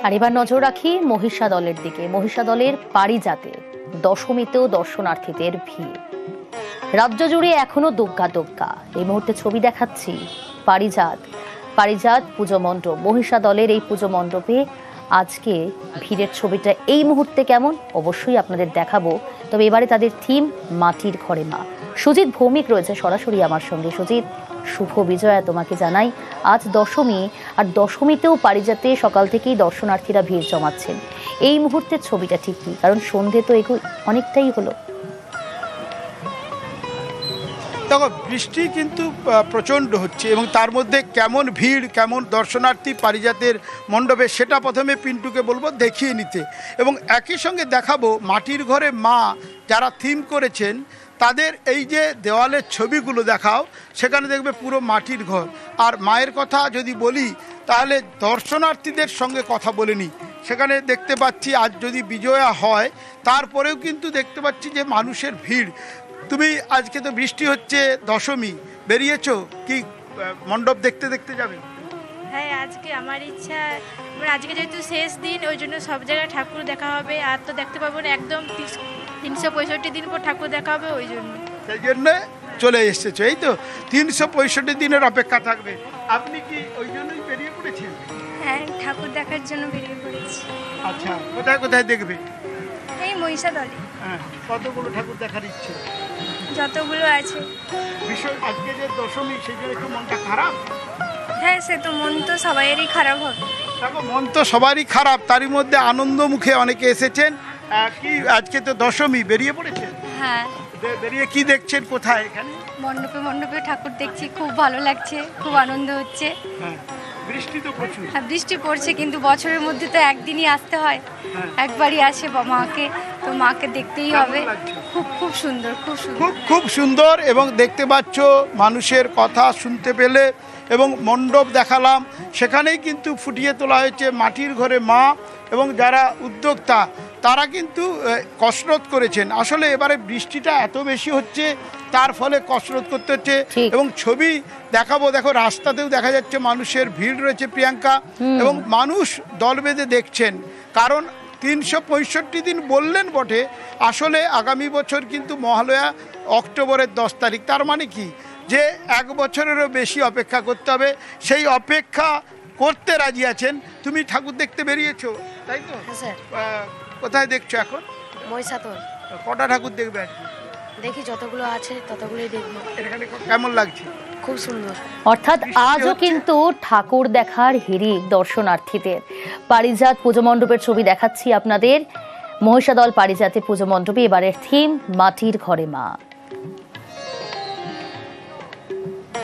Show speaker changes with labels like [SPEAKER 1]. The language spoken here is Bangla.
[SPEAKER 1] আর এবার নজর রাখি মহিষা দলের দিকে। মহিষা দলের পারিজাতে দশমীতেও দর্শনার্থীদের ভিড়, রাজ্য জুড়ে এখনো দোগ্গা দোগ্গা। এই মুহূর্তে ছবি দেখাচ্ছি পারিজাত পুজো মণ্ডপ। মহিষা দলের এই পুজো মণ্ডপে আজকে ভিড়ের ছবিটা এই মুহূর্তে কেমন অবশ্যই আপনাদের দেখাবো। তবে এবারে তাদের থিম মাটির ঘরে মা। সুজিত ভৌমিক রয়েছে সরাসরি আমার সঙ্গে। সুজিত, শুভ বিজয়া তোমাকে জানাই। আজ দশমী, আর দশমীতেও পারিজাতে সকাল থেকেই দর্শনার্থীরা ভিড় জমাচ্ছেন। এই মুহূর্তের ছবিটা ঠিক কি? কারণ সন্ধে তো অনেকটাই হলো।
[SPEAKER 2] দেখো, বৃষ্টি কিন্তু প্রচণ্ড হচ্ছে এবং তার মধ্যে কেমন ভিড়, কেমন দর্শনার্থী পারিজাতের মণ্ডপে, সেটা প্রথমে পিন্টুকে বলবো দেখিয়ে নিতে, এবং একই সঙ্গে দেখাবো মাটির ঘরে মা যারা থিম করেছেন তাদের এই যে দেওয়ালের ছবিগুলো দেখাও, সেখানে দেখবে পুরো মাটির ঘর। আর মায়ের কথা যদি বলি তাহলে দর্শনার্থীদের সঙ্গে কথা বলে নিই। সেখানে দেখতে পাচ্ছি আজ যদি বিজয়া হয় তারপরেও কিন্তু দেখতে পাচ্ছি যে মানুষের ভিড়। তুমি আজকে তো বৃষ্টি হচ্ছে, দশমী, বেরিয়েছো কি মণ্ডপ দেখতে দেখতে যাবে?
[SPEAKER 3] হ্যাঁ, আজকে আমার ইচ্ছা, আজকে যেহেতু শেষ দিন ওই জন্য সব জায়গায় ঠাকুর দেখা হবে। আর তো দেখতে পাবো না, একদম 365 দিন পর ঠাকুর দেখা হবে, ওই জন্য
[SPEAKER 2] সেই জন্য চলে এসেছো। এই তো 365 দিনের অপেক্ষা থাকবে। আপনি কি ওই জন্যই বেরিয়ে পড়েছেন?
[SPEAKER 3] হ্যাঁ, ঠাকুর দেখার জন্য বেরিয়ে পড়েছি।
[SPEAKER 2] আচ্ছা, কোথায় কোথায় দেখবে?
[SPEAKER 3] এই মহিষা দলে।
[SPEAKER 2] হ্যাঁ, কতগুলো ঠাকুর দেখার ইচ্ছে?
[SPEAKER 3] যতগুলো আছে।
[SPEAKER 2] বিষয় আজকে যে দশমী, সেই জন্য একটু মনটা খারাপ?
[SPEAKER 3] হ্যাঁ, সে তো মন তো সবাইয়েরই খারাপ হবে।
[SPEAKER 2] দেখো, মন তো সবারই খারাপ, তারই মধ্যে আনন্দ মুখে অনেকে এসেছেন। কি আজকে তো দশমী, বেরিয়ে পড়েছেন?
[SPEAKER 3] হ্যাঁ।
[SPEAKER 2] বেরিয়ে কি দেখছেন, কোথায়? এখানে
[SPEAKER 3] মণ্ডপে ঠাকুর দেখছি, খুব ভালো লাগছে, খুব আনন্দ হচ্ছে।
[SPEAKER 2] হ্যাঁ, বৃষ্টি তো প্রচুর।
[SPEAKER 3] হ্যাঁ, বৃষ্টি পড়ছে, কিন্তু বছরের মধ্যে তো একদিনই আসতে হয়। একবারই আসে মাকে, তো মাকে দেখতেই হবে। খুব সুন্দর,
[SPEAKER 2] খুব সুন্দর। এবং দেখতে পাচ্ছ মানুষের কথা শুনতে পেলে, এবং মণ্ডপ দেখালাম, সেখানেই কিন্তু ফুটিয়ে তোলা হয়েছে মাটির ঘরে মা, এবং যারা উদ্যোক্তা তারা কিন্তু কসরত করেছেন। আসলে এবারে বৃষ্টিটা এত বেশি হচ্ছে, তার ফলে কসরত করতে হচ্ছে। এবং ছবি দেখাবো, দেখো রাস্তাতেও দেখা যাচ্ছে মানুষের ভিড় রয়েছে প্রিয়াঙ্কা, এবং মানুষ দল বেঁধে দেখছেন। কারণ 365 দিন বললেন বটে, আসলে আগামী বছর কিন্তু মহালয়া অক্টোবরের 10 তারিখ। তার মানে কি, যে 1 বছরেরও বেশি অপেক্ষা করতে হবে। সেই অপেক্ষা করতে রাজি আছেন। তুমি ঠাকুর দেখতে বেরিয়েছো, তাই তো? কোথায় দেখছো এখন?
[SPEAKER 4] মহিষাদল।
[SPEAKER 2] কটা ঠাকুর দেখবে আজকে?
[SPEAKER 4] দেখি যতগুলো আছে ততগুলোই দেখবো।
[SPEAKER 2] এখানে কেমন লাগছে?
[SPEAKER 4] খুব সুন্দর।
[SPEAKER 1] অর্থাৎ আজও কিন্তু ঠাকুর দেখার হিড়িক দর্শনার্থীদের। পারিজাত পুজো মণ্ডপের ছবি দেখাচ্ছি আপনাদের। মহিষাদল পারিজাতে পুজো মণ্ডপে এবারের থিম মাটির ঘরে মা।